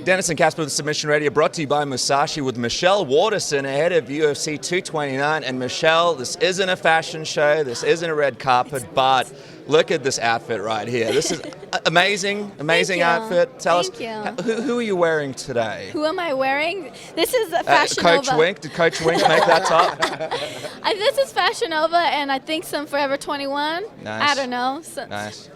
Dennis and Casper with Submission Radio, brought to you by Musashi with Michelle Waterson ahead of UFC 229. And Michelle, this isn't a fashion show, this isn't a red carpet, but look at this outfit right here. This is amazing outfit. Tell us, who are you wearing today? Who am I wearing? This is Fashion Coach Nova. Wink. Did Coach Wink make that top? This is Fashion Nova, and I think some Forever 21. Nice. I don't know. So, Nice.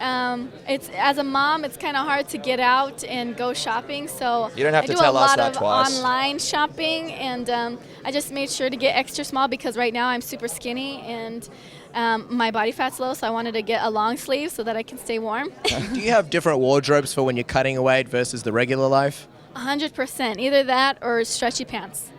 It's as a mom, it's kind of hard to get out and go shopping. So You don't have to tell us that twice. I do a lot of online shopping, and I just made sure to get extra small because right now I'm super skinny and my body fat's low, so I wanted to get a long sleeve so that I can stay warm. Do you have different wardrobes for when you're cutting weight versus the regular life? 100%. Either that or stretchy pants.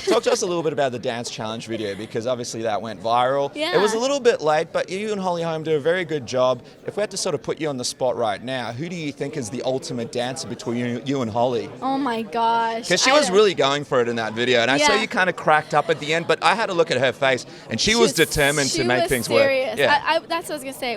Talk to us a little bit about the dance challenge video, because obviously that went viral. Yeah. It was a little bit late, but you and Holly Holm do a very good job. If we had to sort of put you on the spot right now, who do you think is the ultimate dancer between you and Holly? Oh my gosh. Because she was really going for it in that video, and I saw you kind of cracked up at the end, but I had to look at her face, and she was determined to make things serious. work. Yeah. That's what I was gonna say.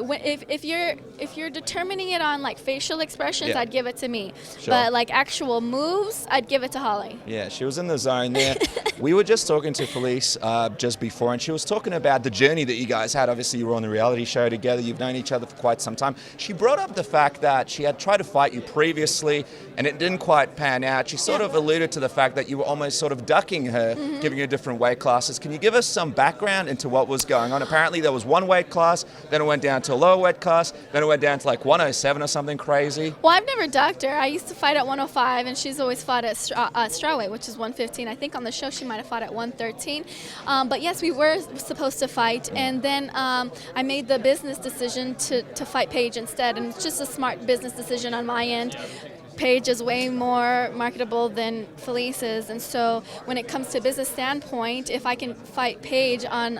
If you're determining it on like facial expressions, I'd give it to me. Sure. But like actual moves, I'd give it to Holly. Yeah, she was in the zone there. We were just talking to Felice just before, and she was talking about the journey that you guys had. Obviously, you were on the reality show together. You've known each other for quite some time. She brought up the fact that she had tried to fight you previously, and it didn't quite pan out. She sort of alluded to the fact that you were almost sort of ducking her, giving her different weight classes. Can you give us some background into what was going on? Apparently, there was one weight class, then it went down to a lower weight class, then it went down to like 107 or something crazy. Well, I've never ducked her. I used to fight at 105, and she's always fought at strawweight, which is 115. I think on the show she might have fought at 113. But yes, we were supposed to fight, and then I made the business decision to fight Paige instead, and it's just a smart business decision on my end. Paige is way more marketable than Felice is, and so when it comes to business standpoint, if I can fight Paige on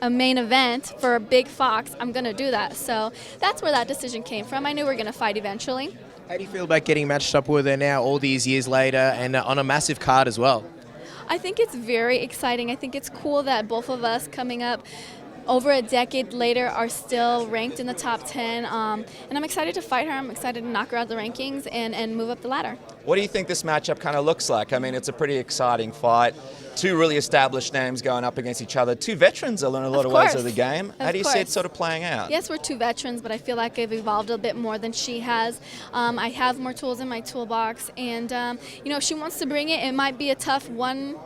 a main event for a big Fox, I'm going to do that. So that's where that decision came from. I knew we were going to fight eventually. How do you feel about getting matched up with her now all these years later and on a massive card as well? I think it's very exciting. I think it's cool that both of us coming up over a decade later are still ranked in the top 10. And I'm excited to fight her. I'm excited to knock her out of the rankings and move up the ladder. What do you think this matchup kind of looks like? I mean, it's a pretty exciting fight. Two really established names going up against each other. Two veterans that learn a lot of ways of the game. How do you see it sort of playing out? Yes, we're two veterans, but I feel like I've evolved a bit more than she has. I have more tools in my toolbox, and if she wants to bring it, it might be a tough one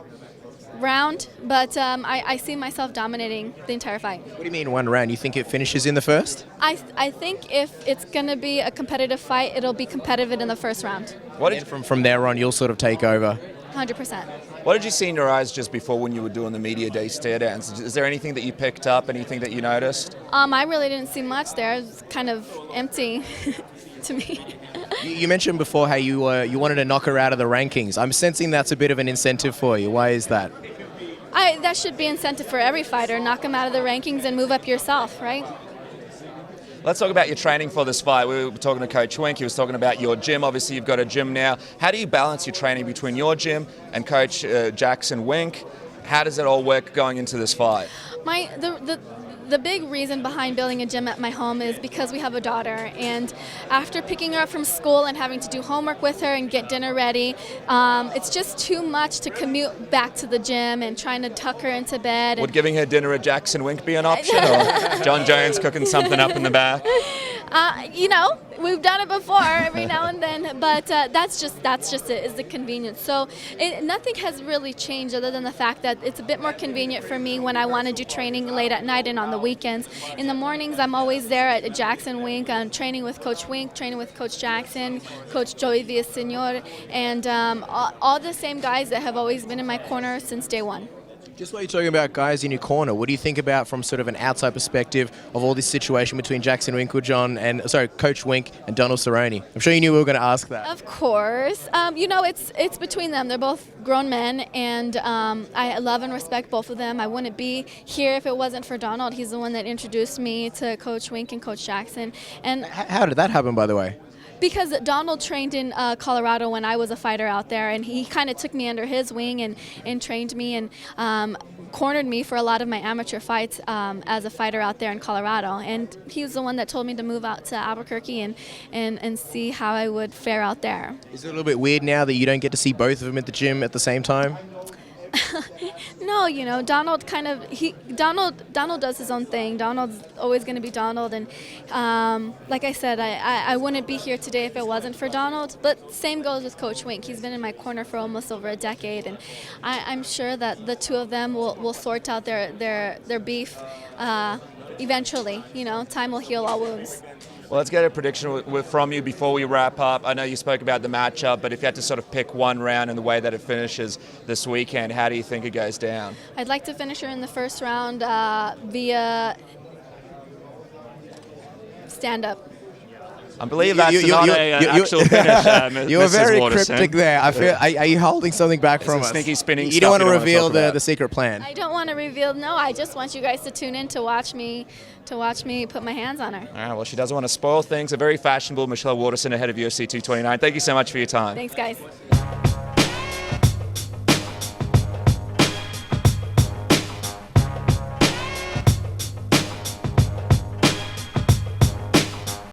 round, but I see myself dominating the entire fight. What do you mean one round? You think it finishes in the first? I think if it's going to be a competitive fight, it'll be competitive in the first round. From there on, you'll sort of take over? 100%. What did you see in your eyes just before when you were doing the media day stare downs? Is there anything that you picked up, anything that you noticed? I really didn't see much there. It was kind of empty to me. You mentioned before how you wanted to knock her out of the rankings. I'm sensing that's a bit of an incentive for you. Why is that? That should be incentive for every fighter. Knock them out of the rankings and move up yourself, right? Let's talk about your training for this fight. We were talking to Coach Wink. He was talking about your gym. Obviously, you've got a gym now. How do you balance your training between your gym and Coach Jackson Wink? How does it all work going into this fight? The big reason behind building a gym at my home is because we have a daughter, and after picking her up from school and having to do homework with her and get dinner ready, it's just too much to commute back to the gym and trying to tuck her into bed. Would giving her dinner at Jackson Wink be an option, or John Jones cooking something up in the back? We've done it before every now and then, but that's just it, is the convenience. So nothing has really changed other than the fact that it's a bit more convenient for me when I want to do training late at night and on the weekends. In the mornings, I'm always there at Jackson Wink. I'm training with Coach Wink, training with Coach Jackson, Coach Joey Villaseñor, and all the same guys that have always been in my corner since day one. Just while you're talking about guys in your corner, what do you think about from sort of an outside perspective of all this situation between Jackson Winklejohn and, Coach Wink and Donald Cerrone? I'm sure you knew we were going to ask that. Of course. It's between them. They're both grown men, and I love and respect both of them. I wouldn't be here if it wasn't for Donald. He's the one that introduced me to Coach Wink and Coach Jackson. And how did that happen, by the way? Because Donald trained in Colorado when I was a fighter out there, and he kind of took me under his wing and trained me and cornered me for a lot of my amateur fights as a fighter out there in Colorado. And he was the one that told me to move out to Albuquerque and see how I would fare out there. Is it a little bit weird now that you don't get to see both of them at the gym at the same time? No, you know, Donald Donald does his own thing. Donald's always going to be Donald, and like I said, I wouldn't be here today if it wasn't for Donald. But same goes with Coach Wink. He's been in my corner for almost over a decade, and I'm sure that the two of them will sort out their beef eventually. You know, time will heal all wounds. Well, let's get a prediction from you before we wrap up. I know you spoke about the matchup, but if you had to sort of pick one round and the way that it finishes this weekend, how do you think it goes down? I'd like to finish her in the first round via stand-up. I believe that's not an actual finish, You were Mrs. very Waterson. cryptic there. I feel. Are you holding something back from It's a us? sneaky spinning You stuff don't want to you don't wanna reveal talk about. the secret plan. I don't want to reveal. No, I just want you guys to tune in to watch me put my hands on her. All right, well, she doesn't want to spoil things. A very fashionable Michelle Waterson ahead of UFC 229. Thank you so much for your time. Thanks, guys.